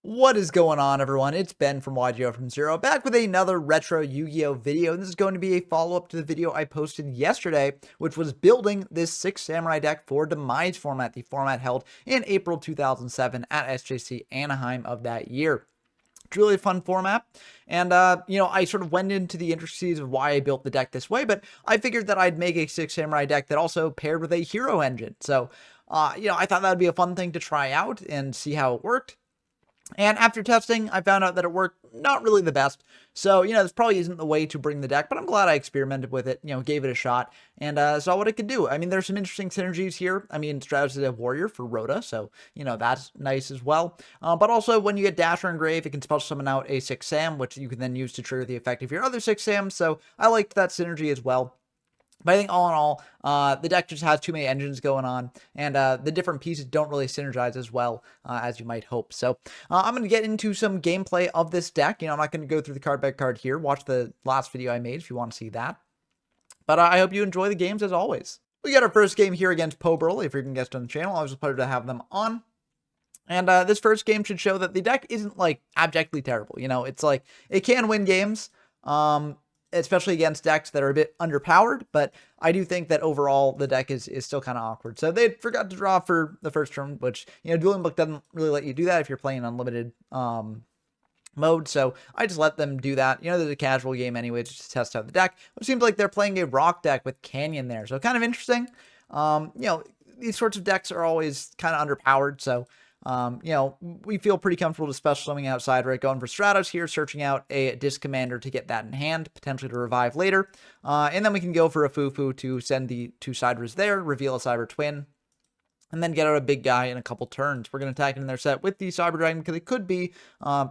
What is going on, everyone? It's Ben from YGO from Zero, back with another retro Yu-Gi-Oh video. This is going to be a follow-up to the video I posted yesterday, which was building this 6 Samurai deck for Demise format, the format held in April 2007 at SJC Anaheim of that year. It's really a fun format, and I sort of went into the intricacies of why I built the deck this way, but I figured that I'd make a 6 Samurai deck that also paired with a hero engine. So, I thought that would be a fun thing to try out and see how it worked. And after testing, I found out that it worked not really the best. So, this probably isn't the way to bring the deck, but I'm glad I experimented with it, gave it a shot, and saw what it could do. I mean, there's some interesting synergies here. I mean, Stratos is a warrior for Rhoda, so, that's nice as well. But also, when you get Dasher and Grave, it can special summon out a 6 Sam, which you can then use to trigger the effect of your other 6 Sams, so I liked that synergy as well. But I think all in all, the deck just has too many engines going on, and the different pieces don't really synergize as well as you might hope. So I'm going to get into some gameplay of this deck. I'm not going to go through the card by card here. Watch the last video I made if you want to see that. But I hope you enjoy the games as always. We got our first game here against Poberl. If you're going to guest on the channel, always a pleasure to have them on. And this first game should show that the deck isn't like abjectly terrible. It's like it can win games. Especially against decks that are a bit underpowered, but I do think that overall the deck is still kind of awkward. So they forgot to draw for the first turn, which, Dueling Book doesn't really let you do that if you're playing unlimited mode, so I just let them do that. There's a casual game anyway, just to test out the deck. It seems like they're playing a rock deck with Canyon there, so kind of interesting. These sorts of decks are always kind of underpowered, so we feel pretty comfortable to special summoning outside, right? Going for Stratos here, searching out a Disc Commander to get that in hand, potentially to revive later. And then we can go for a Fufu to send the 2 Cybers there, reveal a Cyber Twin, and then get out a big guy in a couple turns. We're going to attack in their set with the Cyber Dragon because it could be a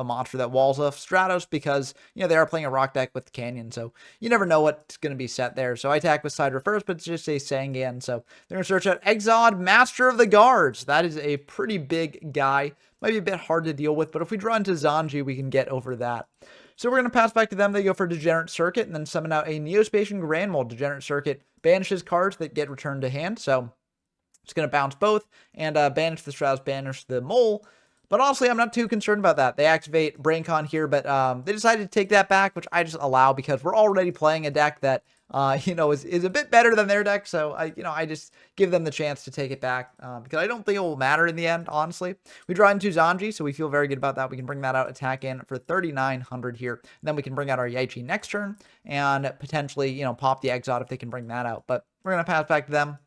monster that walls off Stratos because, they are playing a rock deck with Canyon. So you never know what's going to be set there. So I attack with Sidra first, but it's just a Sangan. So they're going to search out Exod, Master of the Guards. That is a pretty big guy. Might be a bit hard to deal with, but if we draw into Zanji, we can get over that. So we're going to pass back to them. They go for Degenerate Circuit and then summon out a Neospatian Grand Mold. Degenerate Circuit banishes cards that get returned to hand. So it's going to bounce both and banish the Stratos, banish the Mole. But honestly, I'm not too concerned about that. They activate BrainCon here, but they decided to take that back, which I just allow because we're already playing a deck that, is a bit better than their deck. So, I just give them the chance to take it back because I don't think it will matter in the end, honestly. We draw into Zanji, so we feel very good about that. We can bring that out, attack in for 3,900 here. And then we can bring out our Yaichi next turn and potentially, pop the Exod if they can bring that out. But we're going to pass back to them.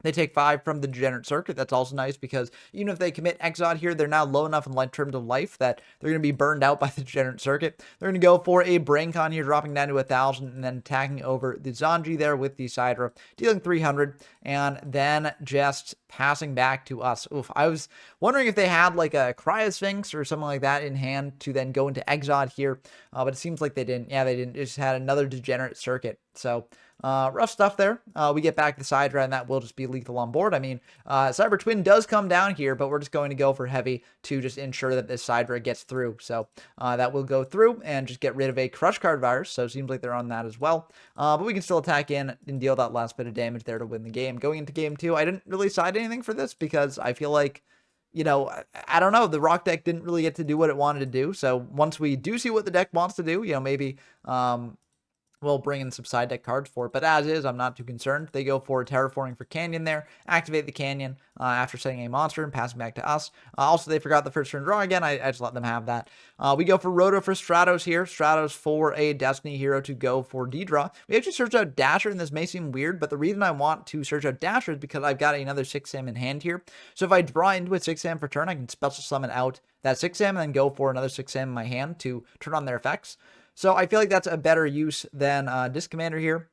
They take 5 from the Degenerate Circuit. That's also nice because even if they commit Exod here, they're now low enough in terms of life that they're going to be burned out by the Degenerate Circuit. They're going to go for a BrainCon here, dropping down to 1,000 and then attacking over the Zanji there with the Sidra, dealing 300 and then just passing back to us. Oof, I was wondering if they had like a Cryosphinx or something like that in hand to then go into Exod here, but it seems like they didn't. Yeah, they didn't. They just had another Degenerate Circuit. So rough stuff there. We get back the Sidra, and that will just be lethal on board. I mean, Cyber Twin does come down here, but we're just going to go for heavy to just ensure that this Sidra gets through. So that will go through and just get rid of a Crush Card Virus. So it seems like they're on that as well. But we can still attack in and deal that last bit of damage there to win the game. Going into game 2, I didn't really side anything for this because I feel like, I don't know. The rock deck didn't really get to do what it wanted to do. So once we do see what the deck wants to do, maybe we'll bring in some side deck cards for it. But as is, I'm not too concerned. They go for Terraforming for Canyon there. Activate the Canyon after setting a monster and passing back to us. Also, they forgot the first turn draw again. I just let them have that. We go for Rhoda for Stratos here. Stratos for a Destiny hero to go for D-Draw. We actually search out Dasher, and this may seem weird, but the reason I want to search out Dasher is because I've got another 6 Sam in hand here. So if I draw into a 6 Sam for turn, I can special summon out that 6 Sam and then go for another 6 Sam in my hand to turn on their effects. So I feel like that's a better use than Disc Commander here.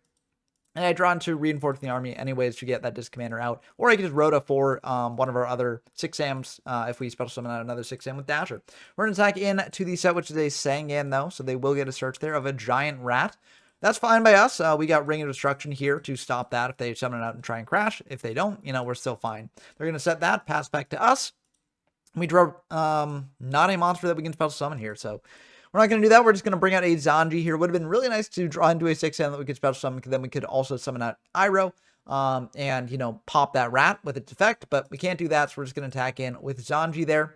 And I draw into Reinforcing the Army anyways to get that Disc Commander out. Or I can just Rhoda for one of our other 6 Sams if we special summon out another 6 Sam with Dasher. We're going to attack in to the set, which is a Sangan though. So they will get a search there of a Giant Rat. That's fine by us. We got Ring of Destruction here to stop that if they summon it out and try and crash. If they don't, we're still fine. They're going to set that, pass back to us. We draw not a monster that we can special summon here. So we're not going to do that. We're just going to bring out a Zanji here. Would have been really nice to draw into a 6-7 that we could special summon, because then we could also summon out Iroh and, pop that rat with its effect. But we can't do that, so we're just going to attack in with Zanji there.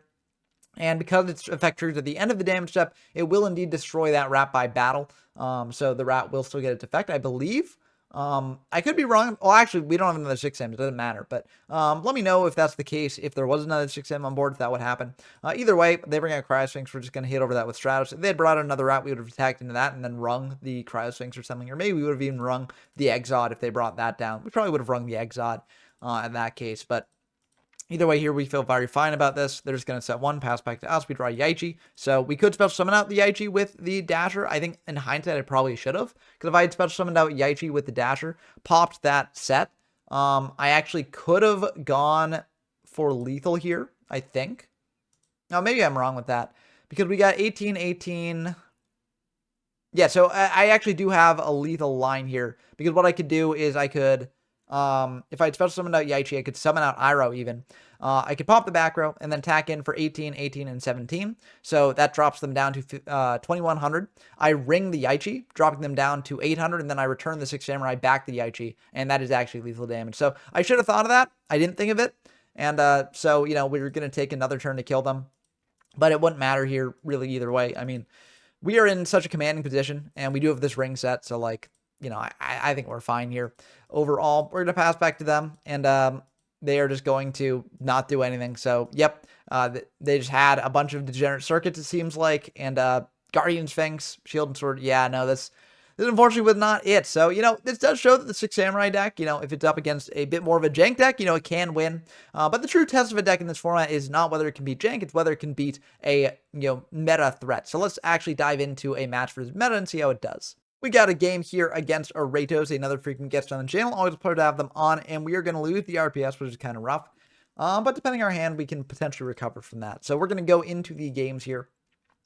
And because its effect triggers at the end of the damage step, it will indeed destroy that rat by battle. So the rat will still get its effect, I believe. I could be wrong. Well, actually, we don't have another 6M. It doesn't matter. But let me know if that's the case. If there was another 6M on board, if that would happen. Either way, they bring out Cryosphinx. We're just going to hit over that with Stratos. If they had brought out another rat, we would have attacked into that and then rung the Cryosphinx or something. Or maybe we would have even rung the Exod if they brought that down. We probably would have rung the Exod in that case. But either way, here we feel very fine about this. They're just going to set one, pass back to us. We draw Yaichi. So we could special summon out the Yaichi with the Dasher. I think in hindsight, I probably should have. Because if I had special summoned out Yaichi with the Dasher, popped that set, I actually could have gone for lethal here, I think. Now, maybe I'm wrong with that. Because we got 18, 18. Yeah, so I actually do have a lethal line here. Because what I could do is I could... if I had special summoned out Yaichi, I could summon out Iroh even. I could pop the back row and then tack in for 18, 18, and 17. So that drops them down to 2100. I ring the Yaichi, dropping them down to 800, and then I return the 6 Samurai back to Yaichi, and that is actually lethal damage. So I should have thought of that. I didn't think of it. And so, you know, we were going to take another turn to kill them. But it wouldn't matter here really either way. I mean, we are in such a commanding position, and we do have this ring set, so like, you know, I think we're fine here. Overall, we're going to pass back to them, and they are just going to not do anything. So, yep, they just had a bunch of degenerate circuits, it seems like, and Guardian Sphinx, Shield and Sword. Yeah, no, this unfortunately was not it. So, you know, this does show that the 6 Samurai deck, you know, if it's up against a bit more of a jank deck, you know, it can win. But the true test of a deck in this format is not whether it can beat jank, it's whether it can beat a, you know, meta threat. So let's actually dive into a match versus meta and see how it does. We got a game here against Aratos, another frequent guest on the channel. Always a pleasure to have them on, and we are going to lose the RPS, which is kind of rough. But depending on our hand, we can potentially recover from that. So we're going to go into the games here.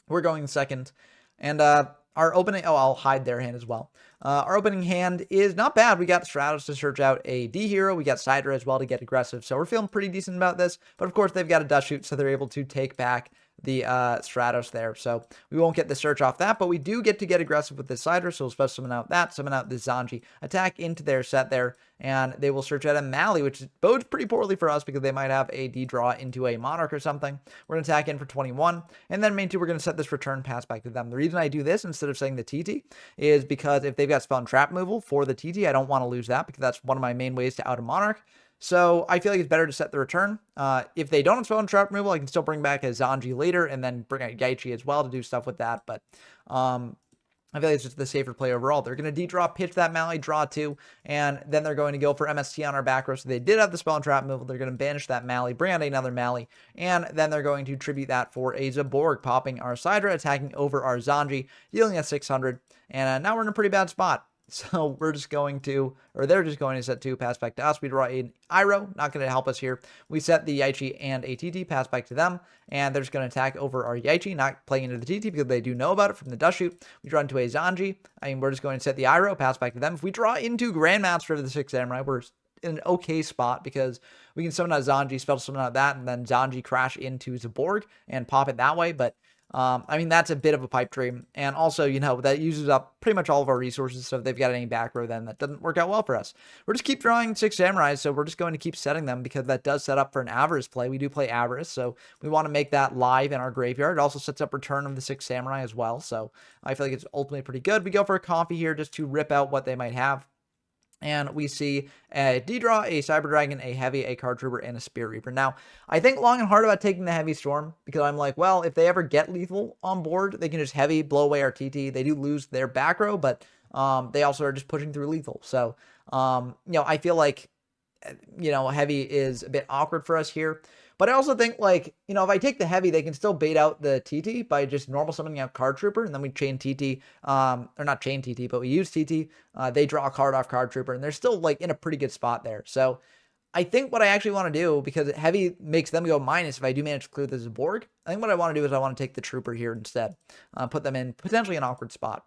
We're going second, and our opening... Oh, I'll hide their hand as well. Our opening hand is not bad. We got Stratos to search out a D-Hero. We got Sidra as well to get aggressive, so we're feeling pretty decent about this. But of course, they've got a Dust Shoot, so they're able to take back the Stratos there. So we won't get the search off that, but we do get to get aggressive with the Sidra, so we'll special summon out that, summon out the Zanji, attack into their set there, and they will search out a Mali, which bodes pretty poorly for us because they might have a D-draw into a Monarch or something. We're going to attack in for 21, and then main two, we're going to set this return pass back to them. The reason I do this instead of saying the TT is because if they've got spell and trap removal for the TT, I don't want to lose that because that's one of my main ways to out a Monarch. So I feel like it's better to set the return. If they don't have spell and trap removal, I can still bring back a Zanji later and then bring out Yaichi as well to do stuff with that. But I feel like it's just the safer play overall. They're going to D-draw, pitch that Mali, draw two, and then they're going to go for MST on our back row. So they did have the spell and trap removal. They're going to banish that Mali, bring out another Mali, and then they're going to tribute that for a Zaborg, popping our Sidra, attacking over our Zanji, dealing at 600. And now we're in a pretty bad spot. So we're just going to, or they're just going to set two, pass back to us. We draw an Iroh, not going to help us here. We set the Yaichi and a TT, pass back to them, and they're just going to attack over our Yaichi, not playing into the TT because they do know about it from the Dust Shoot. We draw into a Zanji. I mean, we're just going to set the Iroh, pass back to them. If we draw into Grandmaster of the 6 Samurai, we're in an okay spot because we can summon out Zanji, special summon out that, and then Zanji crash into Zaborg and pop it that way, but I mean, that's a bit of a pipe dream. And also, you know, that uses up pretty much all of our resources. So if they've got any back row, then that doesn't work out well for us. We're just keep drawing 6 Samurais. So we're just going to keep setting them because that does set up for an Avarice play. We do play Avarice. So we want to make that live in our graveyard. It also sets up Return of the 6 Samurai as well. So I feel like it's ultimately pretty good. We go for a coffee here just to rip out what they might have. And we see a D-Draw, a Cyber Dragon, a Heavy, a Card Trooper, and a Spirit Reaper. Now, I think long and hard about taking the Heavy Storm because I'm like, well, if they ever get lethal on board, they can just Heavy, blow away our TT. They do lose their back row, but they also are just pushing through lethal. So, you know, I feel like, you know, Heavy is a bit awkward for us here. But I also think, like, you know, if I take the Heavy, they can still bait out the TT by just normal summoning out Card Trooper, and then we chain TT, or not chain TT, but we use TT. They draw a card off Card Trooper, and they're still, like, in a pretty good spot there. So I think what I actually want to do, because Heavy makes them go minus if I do manage to clear this Borg, I think what I want to do is I want to take the Trooper here instead. Put them in potentially an awkward spot.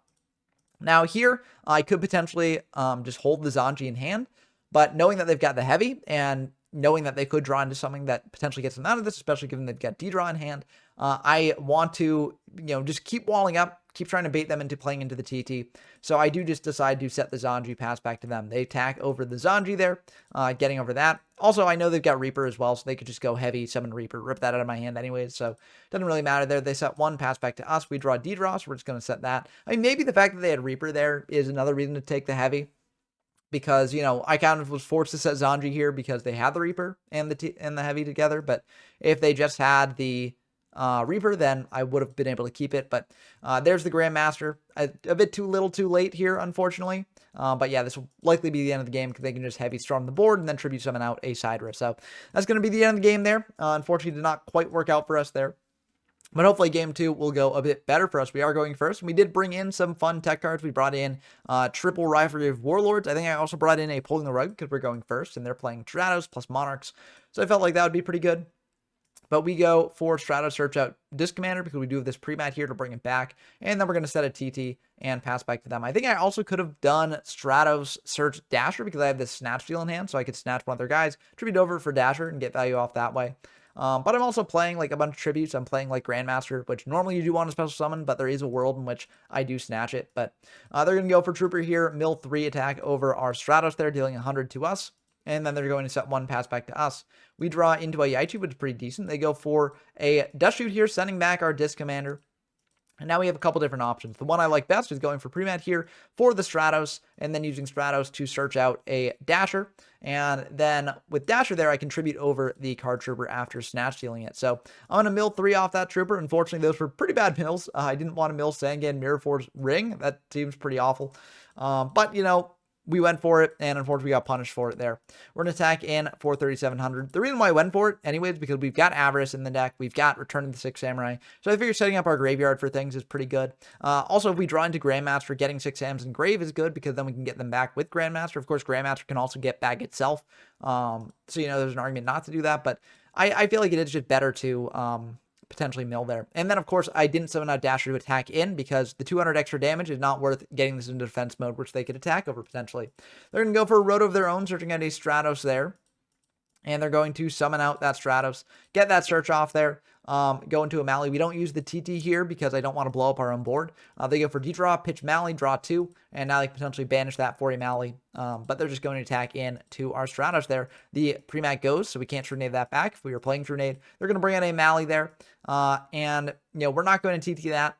Now here, I could potentially just hold the Zanji in hand, but knowing that they've got the Heavy and knowing that they could draw into something that potentially gets them out of this, especially given they've got D-Draw in hand, I want to, you know, just keep walling up, keep trying to bait them into playing into the TT. So I do just decide to set the Zanji pass back to them. They attack over the Zanji there, getting over that. Also, I know they've got Reaper as well, so they could just go heavy, summon Reaper, rip that out of my hand anyways, so it doesn't really matter there. They set one pass back to us. We draw D-draw, so we're just going to set that. I mean, maybe the fact that they had Reaper there is another reason to take the heavy, because, you know, I kind of was forced to set Zanji here because they had the Reaper and the heavy together, but if they just had the Reaper, then I would have been able to keep it. But there's the Grandmaster. A bit too little too late here, unfortunately. But yeah, this will likely be the end of the game because they can just heavy storm the board and then tribute summon out a Sidra. So that's going to be the end of the game there. Unfortunately, did not quite work out for us there. But hopefully game 2 will go a bit better for us. We are going first. We did bring in some fun tech cards. We brought in triple Rivalry of Warlords. I think I also brought in a Pulling the Rug because we're going first, and they're playing Stratos plus Monarchs. So I felt like that would be pretty good. But we go for Stratos Search Out Disc Commander because we do have this pre-mat here to bring it back. And then we're going to set a TT and pass back to them. I think I also could have done Stratos Search Dasher because I have this Snatch Steal in hand. So I could snatch one of their guys, tribute over for Dasher, and get value off that way. But I'm also playing like a bunch of tributes. I'm playing like Grandmaster, which normally you do want a special summon, but there is a world in which I do snatch it. But they're going to go for Trooper here, mill 3 attack over our Stratos there, dealing 100 to us. And then they're going to set one pass back to us. We draw into a Yaichi, which is pretty decent. They go for a Dust Shoot here, sending back our Disc Commander. And now we have a couple different options. The one I like best is going for pre-mat here for the Stratos, and then using Stratos to search out a Dasher. And then with Dasher there, I contribute over the card Trooper after Snatch Stealing it. So I'm going to mill 3 off that Trooper. Unfortunately, those were pretty bad mills. I didn't want to mill Sangan Mirror Force Ring. That seems pretty awful. But, you know, we went for it, and unfortunately we got punished for it there. We're going to attack in for 3,700. The reason why I went for it, anyways, is because we've got Avarice in the deck. We've got Return of the Six Samurai. So I figure setting up our graveyard for things is pretty good. Also, if we draw into Grandmaster, getting 6 Sams in grave is good because then we can get them back with Grandmaster. Of course, Grandmaster can also get back itself. So, you know, there's an argument not to do that, but I feel like it is just better to potentially mill there. And then, of course, I didn't summon out Dasher to attack in because the 200 extra damage is not worth getting this into defense mode, which they could attack over potentially. They're going to go for a Roto of their own, searching out a Stratos there. And they're going to summon out that Stratos, get that search off there, go into a Mali. We don't use the TT here because I don't want to blow up our own board. They go for D-draw, pitch Mali, draw 2, and now they can potentially banish that for a Mali. But they're just going to attack in to our Stratos there. The pre-mat goes, so we can't Trunade that back. If we were playing Trunade, they're going to bring in a Mali there. And, you know, we're not going to TT that.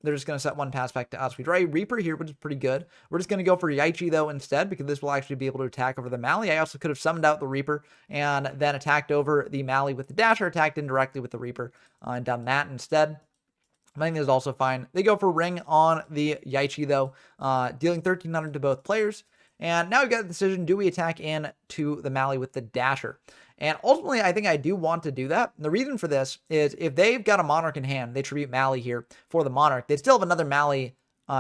They're just going to set one pass back to us. We draw a Reaper here, which is pretty good. We're just going to go for Yaichi, though, instead, because this will actually be able to attack over the Mali. I also could have summoned out the Reaper and then attacked over the Mali with the Dasher, attacked indirectly with the Reaper, and done that instead. I think this is also fine. They go for Ring on the Yaichi, though, dealing 1,300 to both players. And now we've got the decision, do we attack in to the Mali with the Dasher? And ultimately, I think I do want to do that. The reason for this is if they've got a Monarch in hand, they tribute Mali here for the Monarch. They still have another Mali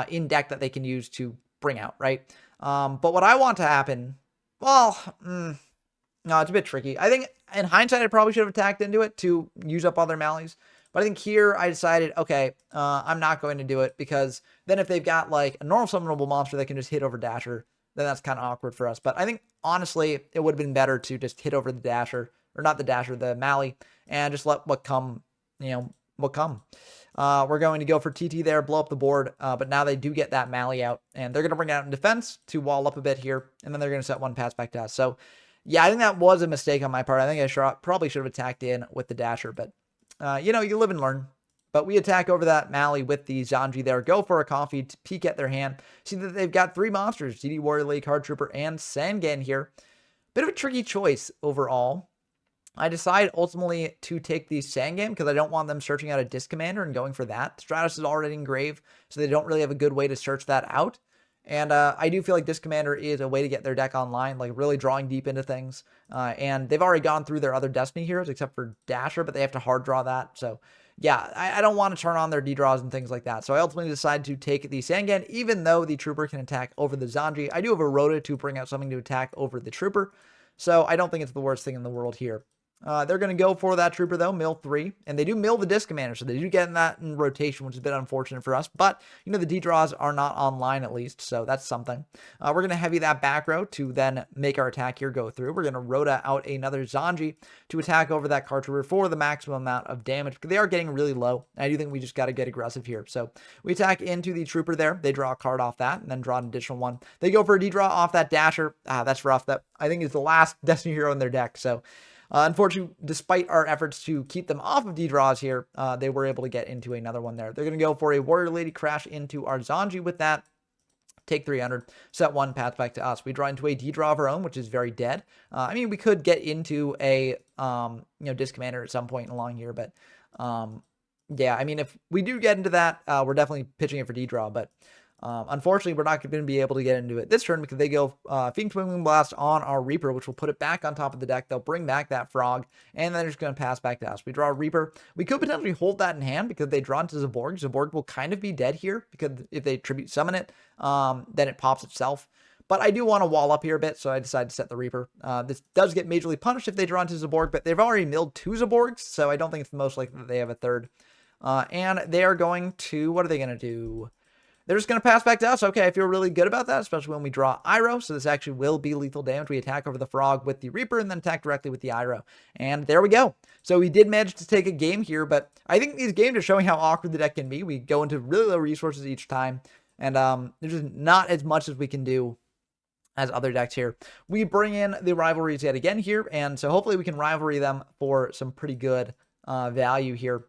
in deck that they can use to bring out, right? But what I want to happen, well, no, it's a bit tricky. I think in hindsight, I probably should have attacked into it to use up other Malis. But I think here I decided, okay, I'm not going to do it because then if they've got like a normal summonable monster that can just hit over Dasher, then that's kind of awkward for us. But I think, honestly, it would have been better to just hit over the Dasher, or not the Dasher, the Mali, and just let what come, you know, what come. We're going to go for TT there, blow up the board, but now they do get that Mali out, and they're going to bring it out in defense to wall up a bit here, and then they're going to set one pass back to us. So, yeah, I think that was a mistake on my part. I think I probably should have attacked in with the Dasher, but, you know, you live and learn. But we attack over that Mali with the Zanji there. Go for a coffee to peek at their hand. See that they've got 3 monsters, DD Warrior, Lady Card Trooper, and Sangan here. Bit of a tricky choice overall. I decide ultimately to take the Sangan because I don't want them searching out a Disc Commander and going for that. Stratos is already in grave, so they don't really have a good way to search that out. And I do feel like Disc Commander is a way to get their deck online, like really drawing deep into things. And they've already gone through their other Destiny heroes except for Dasher, but they have to hard draw that. So yeah, I don't want to turn on their D-draws and things like that. So I ultimately decided to take the Sangan, even though the Trooper can attack over the Zanji. I do have a Rota to bring out something to attack over the Trooper. So I don't think it's the worst thing in the world here. They're going to go for that trooper, though, mill 3. And they do mill the disc commander, so they do get that in rotation, which is a bit unfortunate for us. But, you know, the D-draws are not online, at least, so that's something. We're going to heavy that back row to then make our attack here go through. We're going to Rhoda out another Zanji to attack over that card trooper for the maximum amount of damage, because they are getting really low. I do think we just got to get aggressive here. So we attack into the trooper there. They draw a card off that, and then draw an additional one. They go for a D-draw off that Dasher. That's rough. That, I think, is the last Destiny hero in their deck, so... unfortunately, despite our efforts to keep them off of D-draws here, they were able to get into another one there. They're going to go for a Warrior Lady crash into our Zanji with that. Take 300, set 1, path back to us. We draw into a D-draw of our own, which is very dead. I mean, we could get into a, Disc Commander at some point along here, but, yeah, I mean, if we do get into that, we're definitely pitching it for D-draw, but... unfortunately, we're not going to be able to get into it this turn because they go Fiend Twin Blast on our Reaper, which will put it back on top of the deck. They'll bring back that Frog, and then they're just going to pass back to us. We draw a Reaper. We could potentially hold that in hand because they draw into Zaborg. Zaborg will kind of be dead here because if they tribute summon it, then it pops itself. But I do want to wall up here a bit, so I decided to set the Reaper. This does get majorly punished if they draw into Zaborg, but they've already milled 2 Zaborgs, so I don't think it's the most likely that they have a third. And they are going to... what are they going to do? They're just going to pass back to us. Okay, I feel really good about that, especially when we draw Iroh. So this actually will be lethal damage. We attack over the Frog with the Reaper and then attack directly with the Iroh. And there we go. So we did manage to take a game here, but I think these games are showing how awkward the deck can be. We go into really low resources each time, and there's just not as much as we can do as other decks here. We bring in the rivalries yet again here, and so hopefully we can rivalry them for some pretty good value here.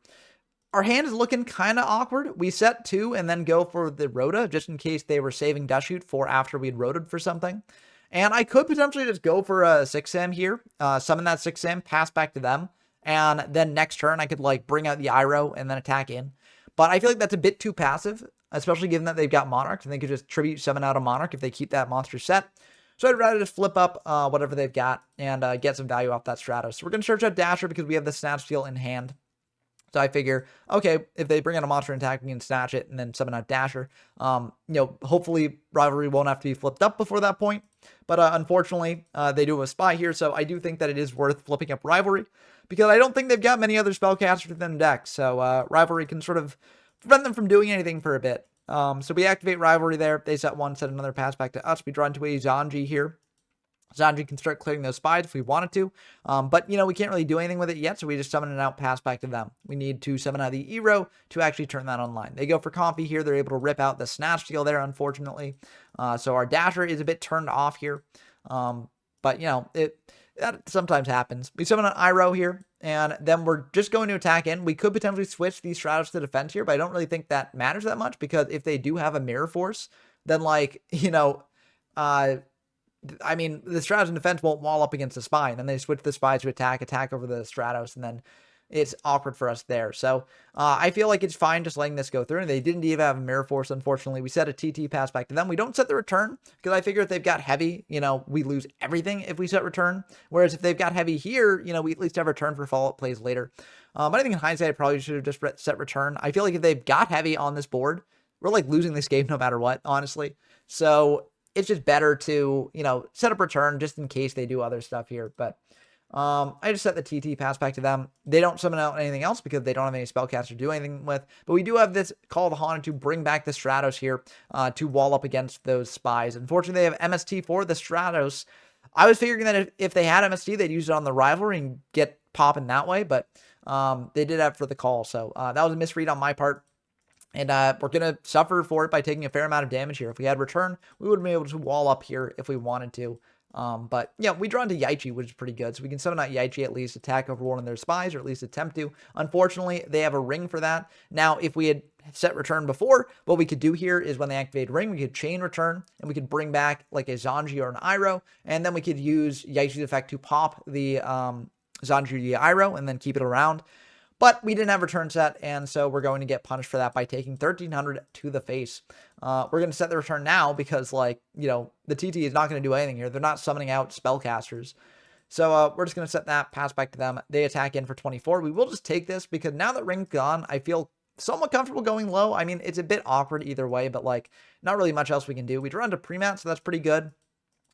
Our hand is looking kind of awkward. We set 2 and then go for the Rhoda, just in case they were saving Dushoot for after we'd Rhoda'd for something. And I could potentially just go for a 6M here, summon that 6M, pass back to them, and then next turn I could like bring out the Iroh and then attack in. But I feel like that's a bit too passive, especially given that they've got Monarchs, and they could just tribute summon out a Monarch if they keep that monster set. So I'd rather just flip up whatever they've got and get some value off that Stratos. So we're going to search out Dasher because we have the Snatch Steal in hand. So I figure, okay, if they bring out a monster and attack, we can snatch it and then summon out Dasher. Hopefully Rivalry won't have to be flipped up before that point. But unfortunately, they do have a Spy here, so I do think that it is worth flipping up Rivalry, because I don't think they've got many other spellcasters within the deck. So Rivalry can sort of prevent them from doing anything for a bit. So we activate Rivalry there. They set 1, set another, pass back to us. We draw into a Zanji here. Zanji can start clearing those spies if we wanted to, but, we can't really do anything with it yet, so we just summon it out, pass back to them. We need to summon out the Iroh to actually turn that online. They go for Comfy here. They're able to rip out the Snatch Steal there, unfortunately. So our Dasher is a bit turned off here, but, that sometimes happens. We summon an Iroh here, and then we're just going to attack in. We could potentially switch these Stratos to defense here, but I don't really think that matters that much, because if they do have a Mirror Force, then, I mean, the Stratos in defense won't wall up against the Spy, and then they switch the Spy to attack over the Stratos, and then it's awkward for us there. So I feel like it's fine just letting this go through, and they didn't even have a Mirror Force, unfortunately. We set a TT pass back to them. We don't set the return, because I figure if they've got heavy, we lose everything if we set return, whereas if they've got heavy here, we at least have return for follow-up plays later. But I think in hindsight, I probably should have just set return. I feel like if they've got heavy on this board, we're like losing this game no matter what, honestly. So it's just better to, set up return just in case they do other stuff here. But I just set the TT pass back to them. They don't summon out anything else because they don't have any spellcaster to do anything with. But we do have this Call of the Haunted to bring back the Stratos here to wall up against those spies. Unfortunately, they have MST for the Stratos. I was figuring that if they had MST, they'd use it on the Rivalry and get popping that way. But they did have for the call. So that was a misread on my part. And we're going to suffer for it by taking a fair amount of damage here. If we had return, we would have been able to wall up here if we wanted to. But yeah, we draw into Yaichi, which is pretty good. So we can summon out Yaichi, at least attack over one of their spies, or at least attempt to. Unfortunately, they have a ring for that. Now, if we had set return before, what we could do here is when they activate ring, we could chain return, and we could bring back like a Zanji or an Iroh, and then we could use Yaichi's effect to pop the Zanji or the Iroh, and then keep it around. But we didn't have return set, and so we're going to get punished for that by taking 1,300 to the face. We're going to set the return now because, the TT is not going to do anything here. They're not summoning out spellcasters. So we're just going to set that, pass back to them. They attack in for 24. We will just take this because now that ring's gone, I feel somewhat comfortable going low. I mean, it's a bit awkward either way, but, not really much else we can do. We draw into pre-mat, so that's pretty good.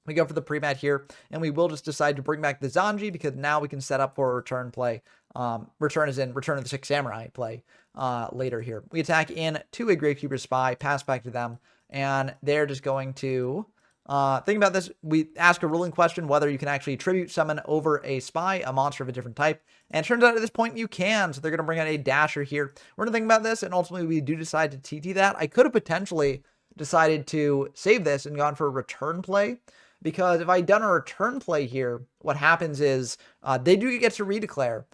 We go for the pre-mat here, and we will just decide to bring back the Zanji because now we can set up for a return play. Return is in Return of the Six Samurai play later here. We attack in to a Gravekeeper Spy, pass back to them, and they're just going to think about this. We ask a ruling question whether you can actually tribute summon over a spy, a monster of a different type. And it turns out at this point you can. So they're going to bring out a Dasher here. We're going to think about this, and ultimately we do decide to TT that. I could have potentially decided to save this and gone for a return play. Because if I'd done a return play here, what happens is they do get to redeclare.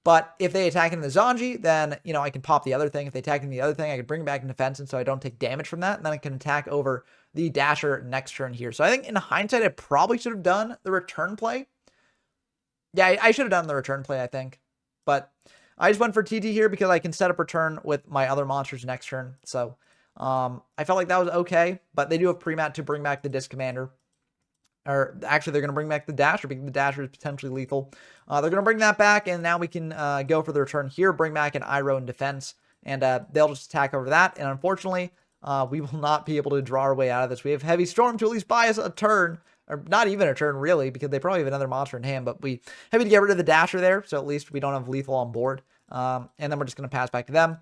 But if they attack in the Zanji, then, you know, I can pop the other thing. If they attack in the other thing, I can bring it back in defense, and so I don't take damage from that. And then I can attack over the Dasher next turn here. So I think in hindsight, I probably should have done the return play. Yeah, I should have done the return play, I think. But I just went for TT here because I can set up return with my other monsters next turn. So I felt like that was okay. But they do have pre-mat to bring back the Disc Commander. Or actually, they're going to bring back the Dasher because the Dasher is potentially lethal. They're going to bring that back, and now we can go for the return here, bring back an Iroh in defense, and they'll just attack over that. And unfortunately, we will not be able to draw our way out of this. We have Heavy Storm to at least buy us a turn, or not even a turn, really, because they probably have another monster in hand, but we have to get rid of the Dasher there, so at least we don't have lethal on board. And then we're just going to pass back to them.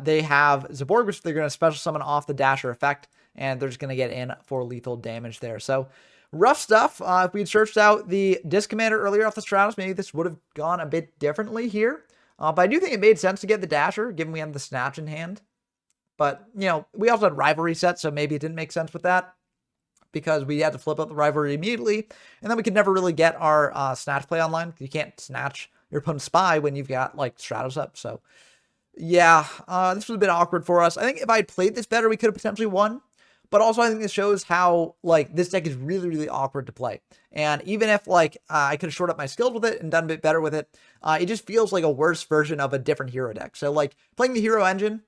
They have Zaborg, which they're going to special summon off the Dasher effect, and they're just going to get in for lethal damage there. So rough stuff. If we'd searched out the Disc Commander earlier off the Stratos, maybe this would have gone a bit differently here. But I do think it made sense to get the Dasher, given we had the Snatch in hand. But, you know, we also had Rivalry set, so maybe it didn't make sense with that, because we had to flip out the Rivalry immediately, and then we could never really get our Snatch play online. You can't snatch your opponent's Spy when you've got, like, Stratos up. So, yeah, this was a bit awkward for us. I think if I had played this better, we could have potentially won. But also, I think this shows how, like, this deck is really, really awkward to play. And even if, like, I could have shored up my skills with it and done a bit better with it, it just feels like a worse version of a different hero deck. So, like, playing the hero engine,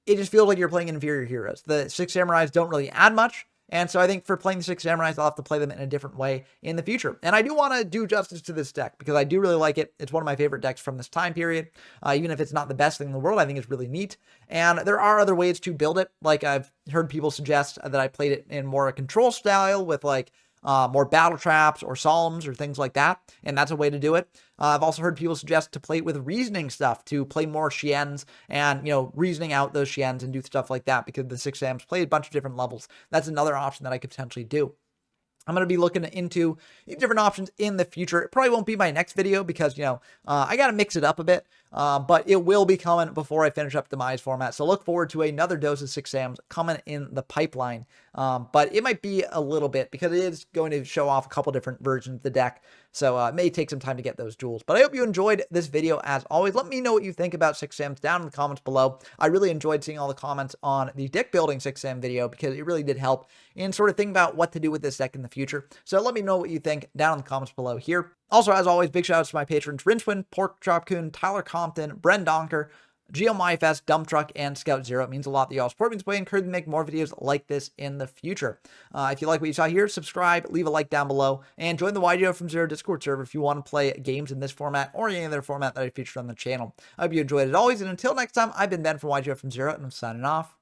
it just feels like you're playing inferior heroes. The Six Samurais don't really add much. And so I think for playing the Six Samurais, I'll have to play them in a different way in the future. And I do want to do justice to this deck because I do really like it. It's one of my favorite decks from this time period. Even if it's not the best thing in the world, I think it's really neat. And there are other ways to build it. Like I've heard people suggest that I played it in more a control style with like more battle traps or solemns or things like that. And that's a way to do it. I've also heard people suggest to play it with reasoning stuff, to play more Xians and, you know, reasoning out those Xians and do stuff like that because the Six Sams play a bunch of different levels. That's another option that I could potentially do. I'm going to be looking into different options in the future. It probably won't be my next video because, you know, I got to mix it up a bit, but it will be coming before I finish up Demise format. So look forward to another dose of Six Sams coming in the pipeline. But it might be a little bit because it is going to show off a couple different versions of the deck. So it may take some time to get those jewels. But I hope you enjoyed this video as always. Let me know what you think about Six Sams down in the comments below. I really enjoyed seeing all the comments on the deck building Six Sam video because it really did help in sort of thinking about what to do with this deck in the future. So let me know what you think down in the comments below here. Also, as always, big shout outs to my patrons, Rinchwin, Pork Chop Coon, Tyler Compton, Bren Donker, Geo Myfest, Dump Truck, and Scout Zero. It means a lot that y'all support me this way and encourage me to make more videos like this in the future. If you like what you saw here, subscribe, leave a like down below, and join the YGO from Zero Discord server if you want to play games in this format or any other format that I featured on the channel. I hope you enjoyed it always, and until next time, I've been Ben from YGO from Zero, and I'm signing off.